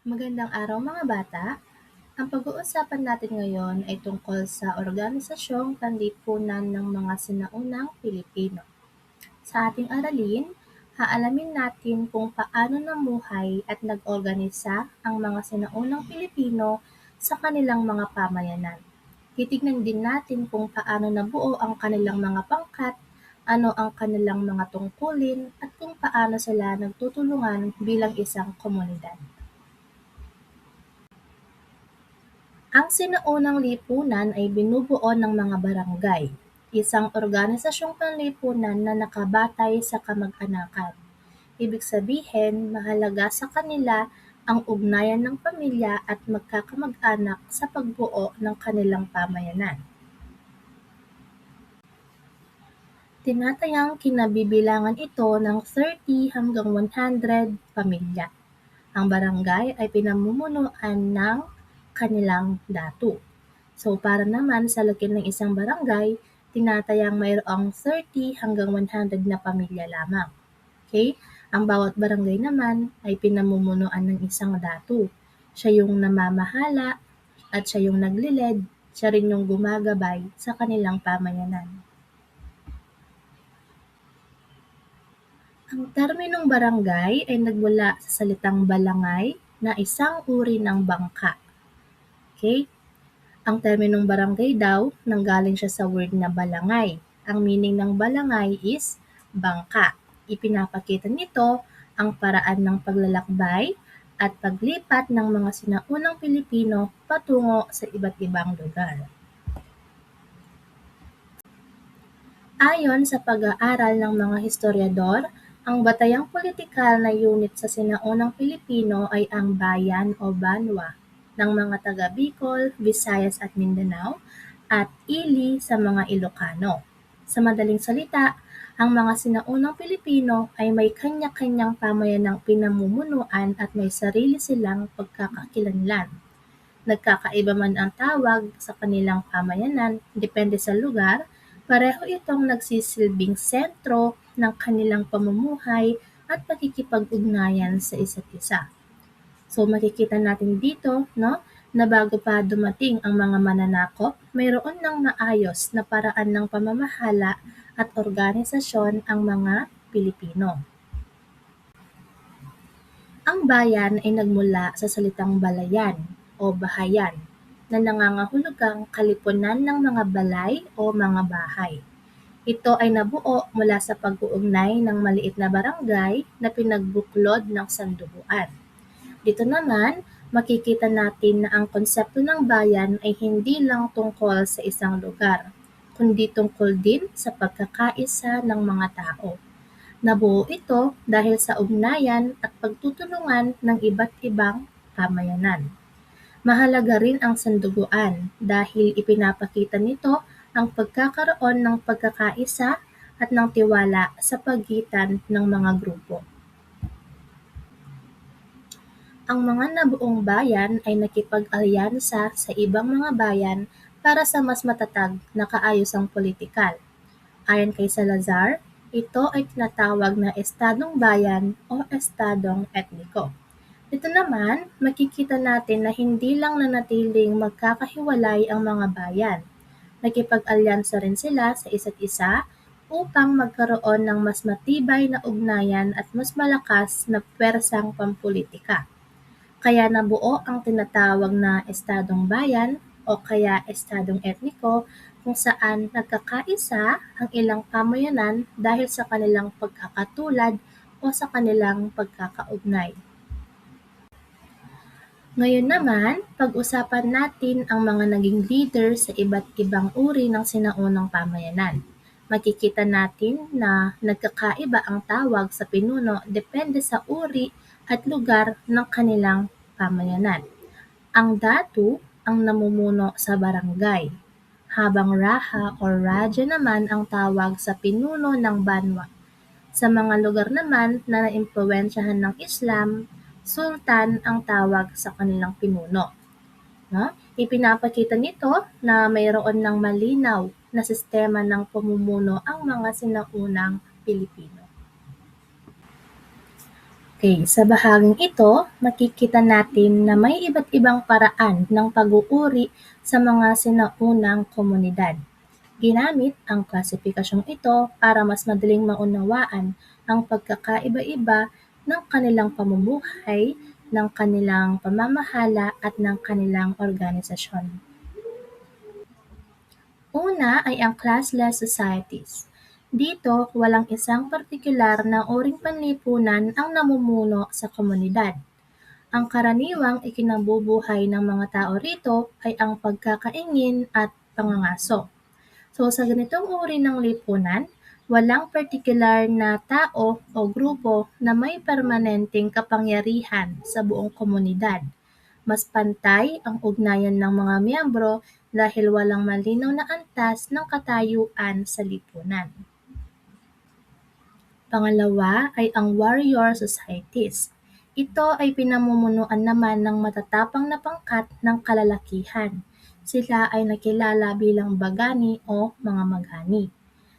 Magandang araw mga bata. Ang pag-uusapan natin ngayon ay tungkol sa Organisasyong Panlipunan ng mga Sinaunang Pilipino. Sa ating aralin, haalamin natin kung paano namuhay at nag-organisa ang mga sinaunang Pilipino sa kanilang mga pamayanan. Titignan din natin kung paano nabuo ang kanilang mga pangkat, ano ang kanilang mga tungkulin, at kung paano sila nagtutulungan bilang isang komunidad. Ang sinaunang lipunan ay binubuo ng mga barangay, isang organisasyong panlipunan na nakabatay sa kamag-anakan. Ibig sabihin, mahalaga sa kanila ang ugnayan ng pamilya at magkakamag-anak sa pagbuo ng kanilang pamayanan. Tinatayang kinabibilangan ito ng 30 hanggang 100 pamilya. Ang barangay ay pinamumunuan ng kanilang datu. So para naman sa laki ng isang barangay, tinatayang mayroong 30 hanggang 100 na pamilya lamang. Okay? Ang bawat barangay naman ay pinamumunuan ng isang datu. Siya yung namamahala at siya yung naglilid, siya rin yung gumagabay sa kanilang pamayanan. Ang terminong barangay ay nagmula sa salitang balangay na isang uri ng bangka. Okay? Ang terminong barangay daw nanggaling siya sa word na balangay. Ang meaning ng balangay is bangka. Ipinapakita nito ang paraan ng paglalakbay at paglipat ng mga sinaunang Pilipino patungo sa iba't ibang lugar. Ayon sa pag-aaral ng mga historiador, ang batayang pulitikal na unit sa sinaunang Pilipino ay ang bayan o banwa ng mga taga Bicol, Visayas at Mindanao at ili sa mga Ilocano. Sa madaling salita, ang mga sinaunang Pilipino ay may kanya-kanyang pamayanang pinamumunuan at may sarili silang pagkakakilanlan. Nagkakaiba man ang tawag sa kanilang pamayanan depende sa lugar, pareho itong nagsisilbing sentro ng kanilang pamumuhay at pakikipag-ugnayan sa isa't isa. So makikita natin dito, no, na bago pa dumating ang mga mananakop, mayroon ng maayos na paraan ng pamamahala at organisasyon ang mga Pilipino. Ang bayan ay nagmula sa salitang balayan o bahayan na nangangahulugang kalipunan ng mga balay o mga bahay. Ito ay nabuo mula sa pag-uugnay ng maliit na barangay na pinagbuklod ng sandubuan. Dito naman, makikita natin na ang konsepto ng bayan ay hindi lang tungkol sa isang lugar, kundi tungkol din sa pagkakaisa ng mga tao. Nabuo ito dahil sa ugnayan at pagtutulungan ng iba't ibang pamayanan. Mahalaga rin ang sanduguan dahil ipinapakita nito ang pagkakaroon ng pagkakaisa at ng tiwala sa pagitan ng mga grupo. Ang mga nabuong bayan ay nakipag-alyansa sa ibang mga bayan para sa mas matatag na kaayusang politikal. Ayon kay Salazar, ito ay tinatawag na estadong bayan o estadong etniko. Dito naman, makikita natin na hindi lang nanatiling magkakahiwalay ang mga bayan. Nakipag-alyansa rin sila sa isa't isa upang magkaroon ng mas matibay na ugnayan at mas malakas na pwersang pampulitika. Kaya nabuo ang tinatawag na estadong bayan o kaya estadong etniko kung saan nagkakaisa ang ilang pamayanan dahil sa kanilang pagkakatulad o sa kanilang pagkakaugnay. Ngayon naman, pag-usapan natin ang mga naging leader sa iba't ibang uri ng sinaunang pamayanan. Makikita natin na nagkakaiba ang tawag sa pinuno depende sa uri at lugar ng kanilang pamayanan. Ang datu ang namumuno sa barangay, habang raha o raja naman ang tawag sa pinuno ng banwa. Sa mga lugar naman na naimpluwensyahan ng Islam, sultan ang tawag sa kanilang pinuno. No? Ipinapakita nito na mayroon ng malinaw na sistema ng pamumuno ang mga sinaunang Pilipino. Okay, sa bahaging ito, makikita natin na may iba't ibang paraan ng pag-uuri sa mga sinaunang komunidad. Ginamit ang klasipikasyong ito para mas madaling maunawaan ang pagkakaiba-iba ng kanilang pamumuhay, ng kanilang pamamahala at ng kanilang organisasyon. Una ay ang classless societies. Dito, walang isang partikular na uring panlipunan ang namumuno sa komunidad. Ang karaniwang ikinabubuhay ng mga tao rito ay ang pagkakaingin at pangangaso. So sa ganitong uri ng lipunan, walang partikular na tao o grupo na may permanenteng kapangyarihan sa buong komunidad. Mas pantay ang ugnayan ng mga miyembro dahil walang malinaw na antas ng katayuan sa lipunan. Pangalawa ay ang warrior societies. Ito ay pinamumunuan naman ng matatapang na pangkat ng kalalakihan. Sila ay nakilala bilang bagani o mga magani.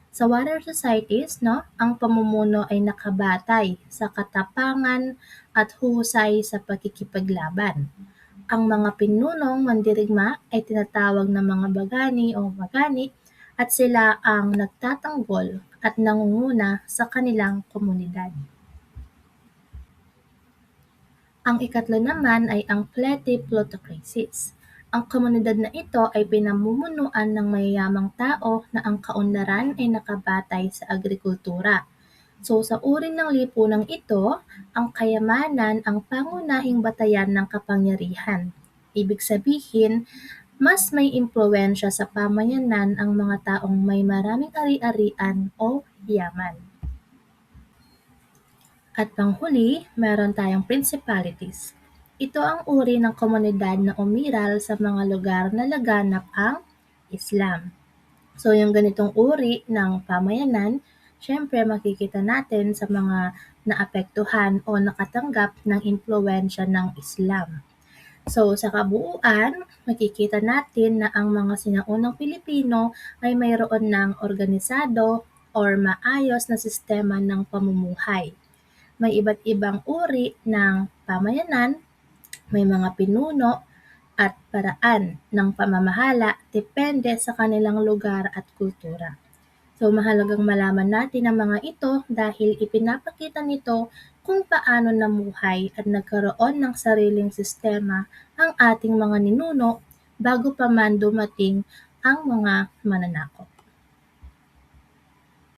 Sa warrior societies, ang pamumuno ay nakabatay sa katapangan at husay sa pagkikipaglaban. Ang mga pinunong mandirigma ay tinatawag na mga bagani o magani at sila ang nagtatanggol at nangunguna sa kanilang komunidad. Ang ikatlo naman ay ang plutocracies. Ang komunidad na ito ay pinamumunuan ng mayayamang tao na ang kaunlaran ay nakabatay sa agrikultura. So sa uri ng lipunang ito, ang kayamanan ang pangunahing batayan ng kapangyarihan. Ibig sabihin, mas may impluwensya sa pamayanan ang mga taong may maraming ari-arian o yaman. At panghuli, meron tayong principalities. Ito ang uri ng komunidad na umiral sa mga lugar na laganap ang Islam. So yung ganitong uri ng pamayanan, syempre makikita natin sa mga naapektuhan o nakatanggap ng impluwensya ng Islam. So sa kabuuan, makikita natin na ang mga sinaunang Pilipino ay mayroon ng organisado or maayos na sistema ng pamumuhay. May iba't ibang uri ng pamayanan, may mga pinuno at paraan ng pamamahala depende sa kanilang lugar at kultura. So mahalagang malaman natin ang mga ito dahil ipinapakita nito kung paano namuhay at nagkaroon ng sariling sistema ang ating mga ninuno bago pa man dumating ang mga mananakop.